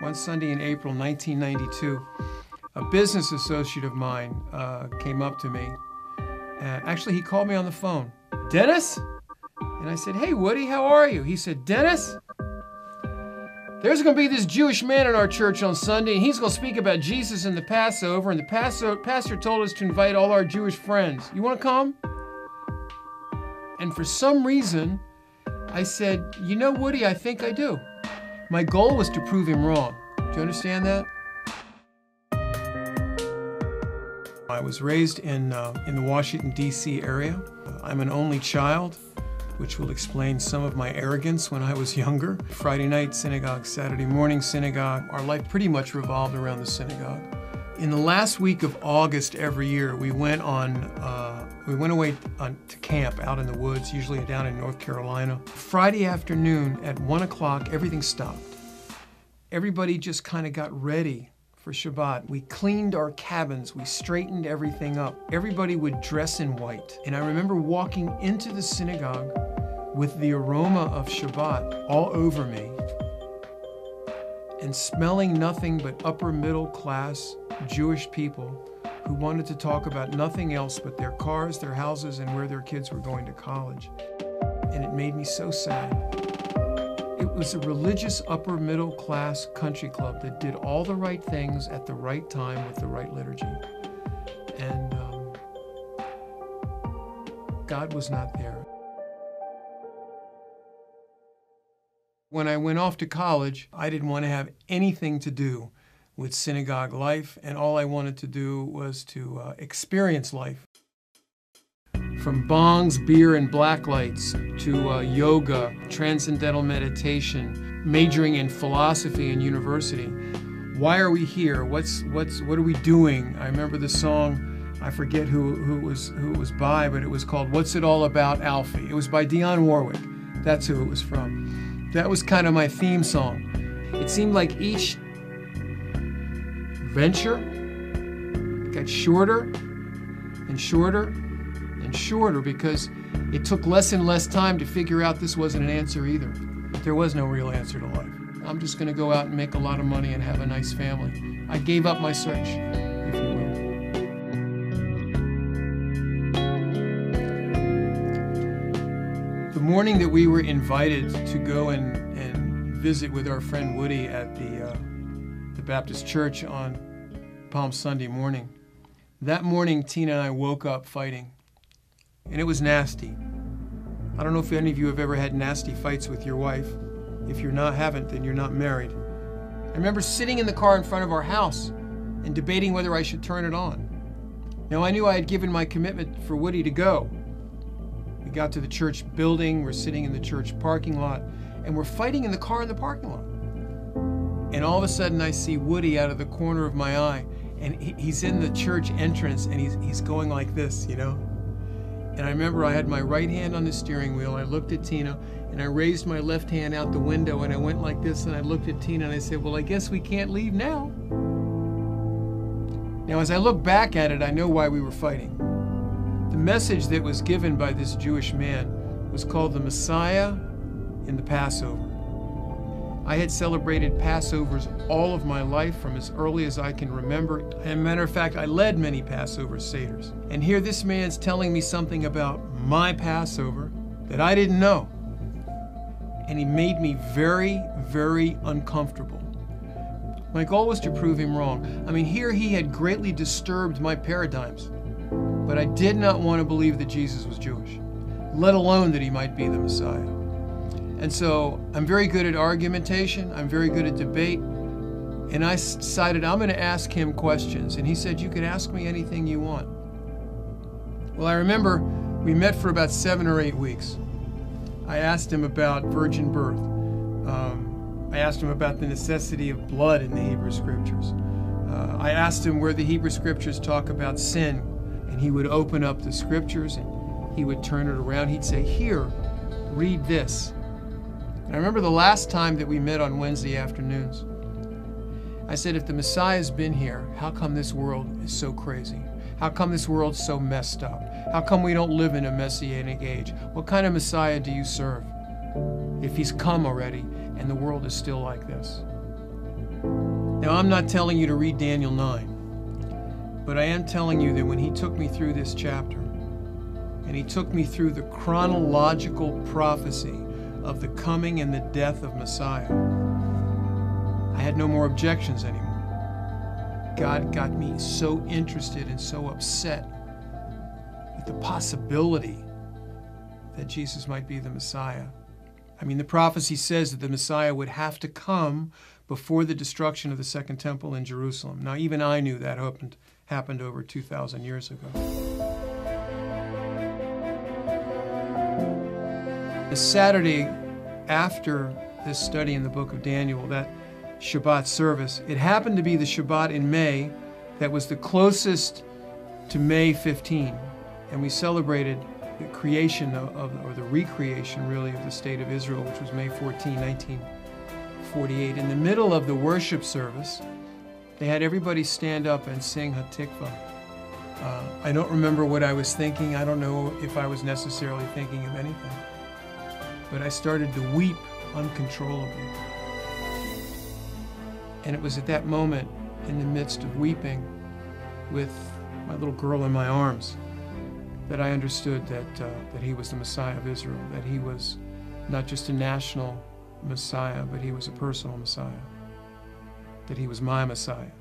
One Sunday in April 1992, a business associate of mine came up to me. Actually, he called me on the phone. "Dennis?" And I said, "Hey, Woody, how are you?" He said, "Dennis, there's going to be this Jewish man in our church on Sunday, and he's going to speak about Jesus and the Passover, and the pastor told us to invite all our Jewish friends. You want to come?" And for some reason, I said, "You know, Woody, I think I do." My goal was to prove him wrong. Do you understand that? I was raised in the Washington, D.C. area. I'm an only child, which will explain some of my arrogance when I was younger. Friday night synagogue, Saturday morning synagogue. Our life pretty much revolved around the synagogue. In the last week of August every year, we went away to camp out in the woods, usually down in North Carolina. Friday afternoon at 1 o'clock, everything stopped. Everybody just kind of got ready for Shabbat. We cleaned our cabins, we straightened everything up. Everybody would dress in white. And I remember walking into the synagogue with the aroma of Shabbat all over me and smelling nothing but upper middle class Jewish people who wanted to talk about nothing else but their cars, their houses, and where their kids were going to college. And it made me so sad. It was a religious upper middle class country club that did all the right things at the right time with the right liturgy. And God was not there. When I went off to college, I didn't want to have anything to do with synagogue life, and all I wanted to do was to experience life. From bongs, beer, and blacklights to yoga, transcendental meditation, majoring in philosophy in university. Why are we here? What are we doing? I remember the song, I forget who it was by, but it was called "What's It All About, Alfie?" It was by Dionne Warwick. That's who it was from. That was kind of my theme song. It seemed like each venture got shorter and shorter and shorter because it took less and less time to figure out this wasn't an answer either. There was no real answer to life. I'm just going to go out and make a lot of money and have a nice family. I gave up my search, if you will. The morning that we were invited to go and visit with our friend Woody at the Baptist church on Palm Sunday morning, that morning Tina and I woke up fighting, and it was nasty. I don't know if any of you have ever had nasty fights with your wife. If you're not, haven't, then you're not married. I remember sitting in the car in front of our house and debating whether I should turn it on. Now, I knew I had given my commitment for Woody to go. We got to the church building, we're sitting in the church parking lot, and we're fighting in the car in the parking lot. And all of a sudden I see Woody out of the corner of my eye, and he's in the church entrance, and he's going like this, you know? And I remember I had my right hand on the steering wheel, I looked at Tina, and I raised my left hand out the window, and I went like this, and I looked at Tina, and I said, "Well, I guess we can't leave now." Now, as I look back at it, I know why we were fighting. The message that was given by this Jewish man was called the Messiah in the Passover. I had celebrated Passovers all of my life from as early as I can remember. As a matter of fact, I led many Passover Seders. And here this man's telling me something about my Passover that I didn't know. And he made me very, very uncomfortable. My goal was to prove him wrong. I mean, here he had greatly disturbed my paradigms. But I did not want to believe that Jesus was Jewish, let alone that he might be the Messiah. And so I'm very good at argumentation, I'm very good at debate, and I decided I'm going to ask him questions. And he said, "You can ask me anything you want." Well, I remember we met for about 7 or 8 weeks. I asked him about virgin birth. I asked him about the necessity of blood in the Hebrew Scriptures. I asked him where the Hebrew Scriptures talk about sin, and he would open up the Scriptures and he would turn it around. He'd say, "Here, read this." And I remember the last time that we met on Wednesday afternoons, I said, if the Messiah's been here, how come this world is so crazy? How come this world's so messed up? How come we don't live in a messianic age? What kind of Messiah do you serve if he's come already and the world is still like this? Now, I'm not telling you to read Daniel 9, but I am telling you that when he took me through this chapter, and he took me through the chronological prophecy of the coming and the death of Messiah, I had no more objections anymore. God got me so interested and so upset with the possibility that Jesus might be the Messiah. I mean, the prophecy says that the Messiah would have to come before the destruction of the Second Temple in Jerusalem. Now, even I knew that happened over 2,000 years ago. The Saturday after this study in the book of Daniel, that Shabbat service, it happened to be the Shabbat in May that was the closest to May 15, and we celebrated the creation or the recreation, really, of the state of Israel, which was May 14, 1948. In the middle of the worship service, they had everybody stand up and sing Hatikvah. I don't remember what I was thinking. I don't know if I was necessarily thinking of anything. But I started to weep uncontrollably. And it was at that moment, in the midst of weeping, with my little girl in my arms, that I understood that he was the Messiah of Israel, that he was not just a national Messiah, but he was a personal Messiah, that he was my Messiah.